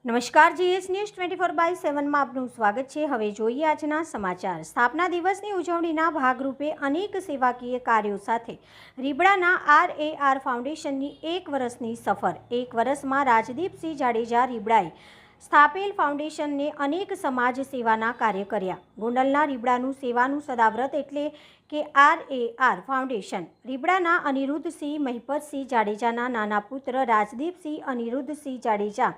નમસ્કાર, GS news 24/7 માં આપનું સ્વાગત છે। હવે જોઈએ આજના સમાચાર। સ્થાપના દિવસની ઉજવણીના ભાગરૂપે અનેક સેવાકીય કાર્યો સાથે રીબડાના RAR ફાઉન્ડેશનની 1 વર્ષની સફર। 1 વર્ષમાં રાજદીપસિંહ જાડેજા રીબડાએ સ્થાપેલ ફાઉન્ડેશનને અનેક સમાજ સેવાના કાર્ય કર્યા। ગોંડલના રીબડાનું સેવાનું સદાવ્રત એટલે કે RAR ફાઉન્ડેશન રીબડાના અનિરુદ્ધસિંહ મહિપતસિંહ જાડેજાના નાના પુત્ર રાજદીપસિંહ અનિરુદ્ધસિંહ જાડેજા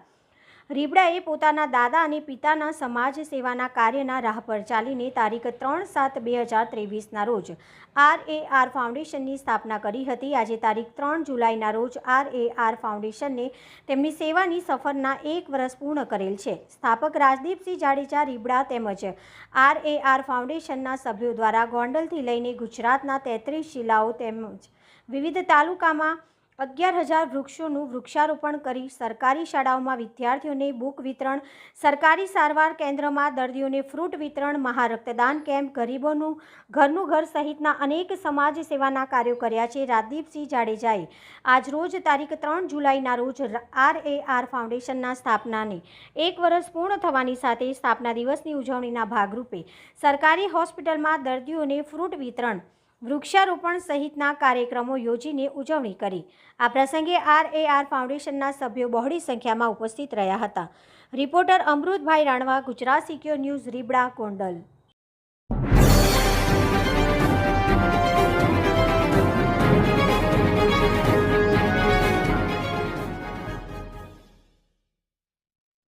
રીબડાએ પોતાના દાદા અને પિતાના સમાજ સેવાના કાર્યના રાહ પર ચાલીને તારીખ 3/7/2023ના રોજ RAR ફાઉન્ડેશનની સ્થાપના કરી હતી। આજે તારીખ 3 જુલાઈના રોજ RAR ફાઉન્ડેશનને તેમની સેવાની સફરના 1 વર્ષ પૂર્ણ કરેલ છે। સ્થાપક રાજદીપસિંહ જાડેજા રીબડા તેમજ RAR ફાઉન્ડેશનના સભ્યો દ્વારા ગોંડલથી લઈને ગુજરાતના 33 જિલ્લાઓ તેમજ વિવિધ તાલુકામાં 11,000 વૃક્ષોનું વૃક્ષારોપણ કરી સરકારી શાળાઓમાં વિદ્યાર્થીઓને બુક વિતરણ, સરકારી સારવાર કેન્દ્રમાં દર્દીઓને ફ્રૂટ વિતરણ, મહારક્તદાન કેમ્પ, ગરીબોનું ઘરનું ઘર સહિતના અનેક સમાજ સેવાના કાર્યો કર્યા છે। રાજદીપસિંહ જાડેજાએ આજરોજ તારીખ 3 જુલાઈના રોજ RAR ફાઉન્ડેશનના સ્થાપનાને 1 વર્ષ પૂર્ણ થવાની સાથે સ્થાપના દિવસની ઉજવણીના ભાગરૂપે સરકારી હોસ્પિટલમાં દર્દીઓને ફ્રૂટ વિતરણ, વૃક્ષારોપણ સહિતના કાર્યક્રમો યોજીને ઉજવણી કરી। આ પ્રસંગે RAR ફાઉન્ડેશનના સભ્યો બહોળી સંખ્યામાં ઉપસ્થિત રહ્યા હતા। Reporter Amritbhai Ranva, Gujarat secure news, Ribda, Gondal.